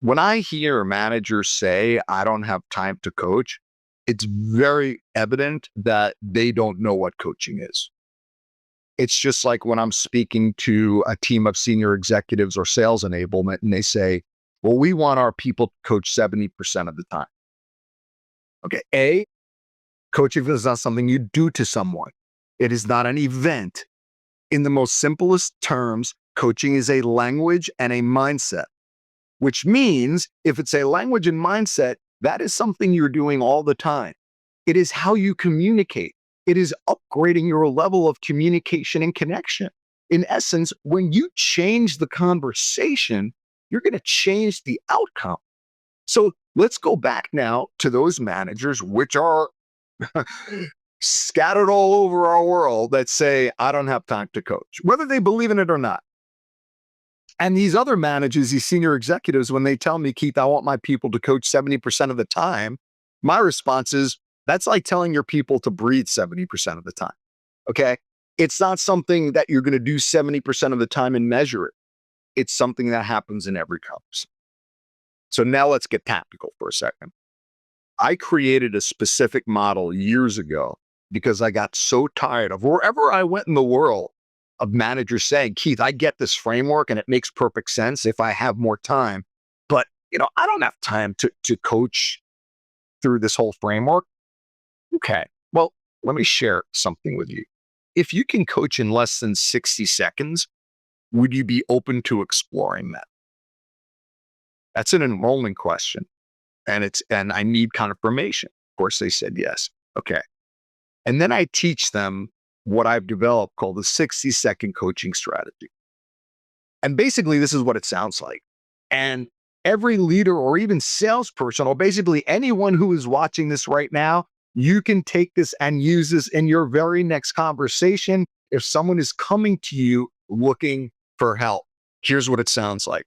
When I hear managers say, I don't have time to coach, it's very evident that they don't know what coaching is. It's just like when I'm speaking to a team of senior executives or sales enablement, and they say, well, we want our people to coach 70% of the time. Okay. Coaching is not something you do to someone. It is not an event. In the most simplest terms, coaching is a language and a mindset, which means if it's a language and mindset, that is something you're doing all the time. It is how you communicate. It is upgrading your level of communication and connection. In essence, when you change the conversation, you're going to change the outcome. So let's go back now to those managers, which are scattered all over our world, that say, I don't have time to coach, whether they believe in it or not. And these other managers, these senior executives, when they tell me, Keith, I want my people to coach 70% of the time, my response is, that's like telling your people to breathe 70% of the time. Okay. It's not something that you're going to do 70% of the time and measure it. It's something that happens in every conversation. So now let's get tactical for a second. I created a specific model years ago because I got so tired of wherever I went in the world of managers saying, Keith, I get this framework and it makes perfect sense if I have more time, but I don't have time to coach through this whole framework. Okay, well, let me share something with you. If you can coach in less than 60 seconds, would you be open to exploring that? That's an enrollment question. And I need confirmation. Of course, they said yes. Okay. And then I teach them what I've developed called the 60-second coaching strategy. And basically, this is what it sounds like. And every leader or even salesperson, or basically anyone who is watching this right now, you can take this and use this in your very next conversation. If someone is coming to you looking for help, here's what it sounds like.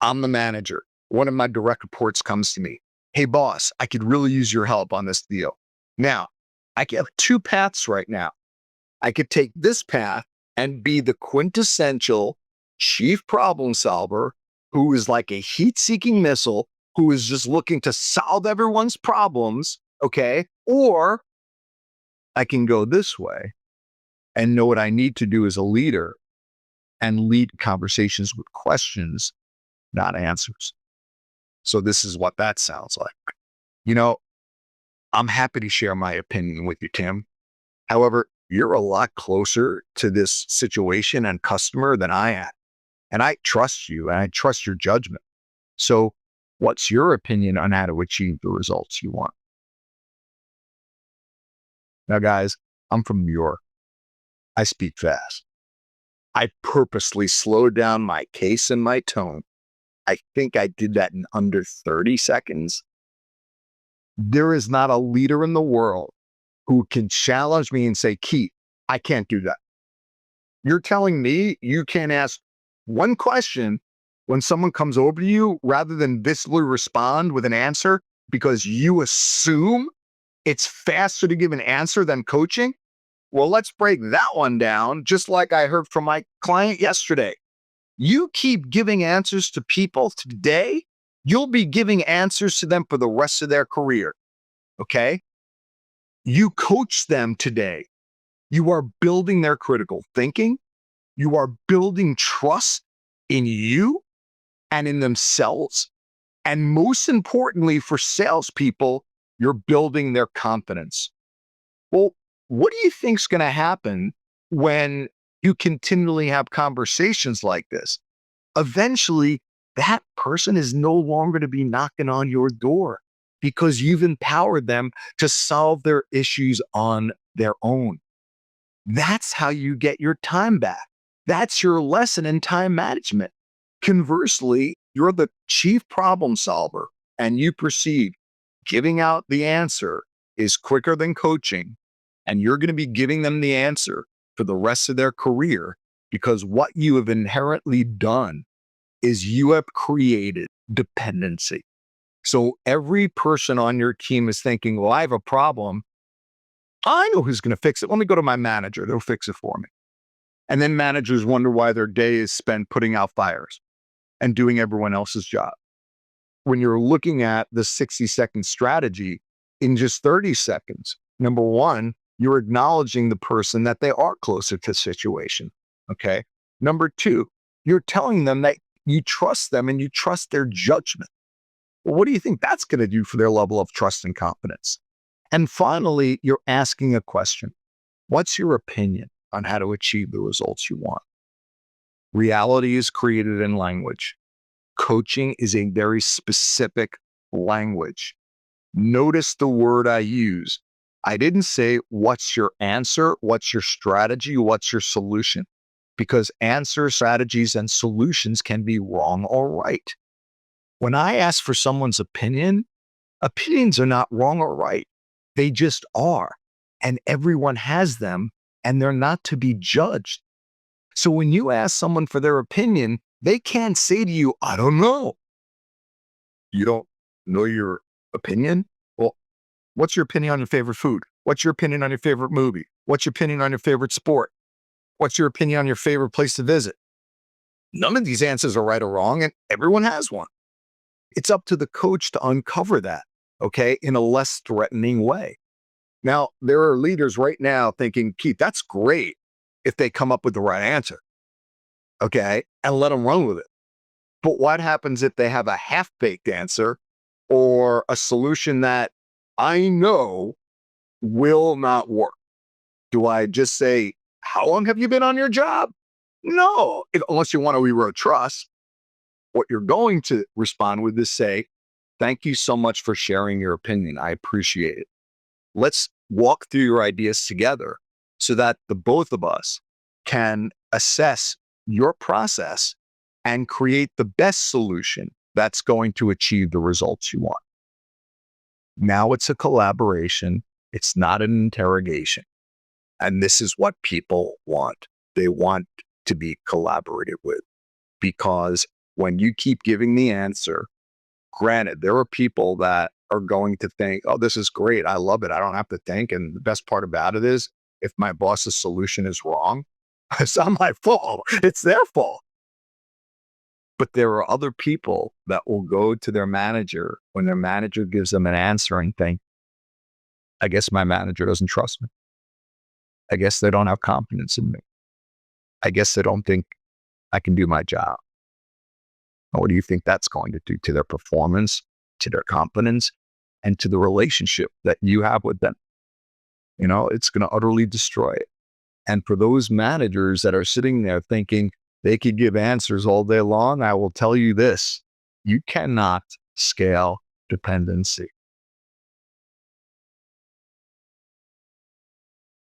I'm the manager. One of my direct reports comes to me. Hey, boss, I could really use your help on this deal. Now, I have two paths right now. I could take this path and be the quintessential chief problem solver who is like a heat-seeking missile, who is just looking to solve everyone's problems, okay? Or I can go this way and know what I need to do as a leader and lead conversations with questions, not answers. So this is what that sounds like. I'm happy to share my opinion with you, Tim. However, you're a lot closer to this situation and customer than I am. And I trust you and I trust your judgment. So what's your opinion on how to achieve the results you want? Now, guys, I'm from New York. I speak fast. I purposely slowed down my pace and my tone. I think I did that in under 30 seconds. There is not a leader in the world who can challenge me and say, Keith, I can't do that. You're telling me you can't ask one question when someone comes over to you rather than visibly respond with an answer because you assume it's faster to give an answer than coaching? Well, let's break that one down, just like I heard from my client yesterday. You keep giving answers to people today, you'll be giving answers to them for the rest of their career. Okay? You coach them today. You are building their critical thinking. You are building trust in you and in themselves. And most importantly, for salespeople, you're building their confidence. Well, what do you think is going to happen when you continually have conversations like this? Eventually, that person is no longer going to be knocking on your door because you've empowered them to solve their issues on their own. That's how you get your time back. That's your lesson in time management. Conversely, you're the chief problem solver and you perceive giving out the answer is quicker than coaching, and you're going to be giving them the answer for the rest of their career because what you have inherently done is you have created dependency. So every person on your team is thinking, well, I have a problem. I know who's going to fix it. Let me go to my manager. They'll fix it for me. And then managers wonder why their day is spent putting out fires. and doing everyone else's job. When you're looking at the 60-second strategy in just 30 seconds, number one, you're acknowledging the person that they are closer to the situation. Okay. Number two, you're telling them that you trust them and you trust their judgment. Well, what do you think that's going to do for their level of trust and confidence? And finally, you're asking a question. What's your opinion on how to achieve the results you want? Reality is created in language. Coaching is a very specific language. Notice the word I use. I didn't say, what's your answer? What's your strategy? What's your solution? Because answers, strategies, and solutions can be wrong or right. When I ask for someone's opinion, opinions are not wrong or right. They just are. And everyone has them, and they're not to be judged. So when you ask someone for their opinion, they can't say to you, I don't know. You don't know your opinion? Well, what's your opinion on your favorite food? What's your opinion on your favorite movie? What's your opinion on your favorite sport? What's your opinion on your favorite place to visit? None of these answers are right or wrong, and everyone has one. It's up to the coach to uncover that, okay, in a less threatening way. Now, there are leaders right now thinking, Keith, that's great if they come up with the right answer, okay, and let them run with it. But what happens if they have a half-baked answer or a solution that I know will not work? Do I just say, how long have you been on your job? No, unless you want to erode trust. What you're going to respond with is say, thank you so much for sharing your opinion. I appreciate it. Let's walk through your ideas together so that the both of us can assess your process and create the best solution that's going to achieve the results you want. Now it's a collaboration. It's not an interrogation. And this is what people want. They want to be collaborated with, because when you keep giving the answer, granted, there are people that are going to think, oh, this is great. I love it. I don't have to think. And the best part about it is if my boss's solution is wrong, it's not my fault. It's their fault. But there are other people that will go to their manager when their manager gives them an answer and think, I guess my manager doesn't trust me. I guess they don't have confidence in me. I guess they don't think I can do my job. What do you think that's going to do to their performance, to their confidence, and to the relationship that you have with them? You know, it's going to utterly destroy it. And for those managers that are sitting there thinking they could give answers all day long, I will tell you this: you cannot scale dependency.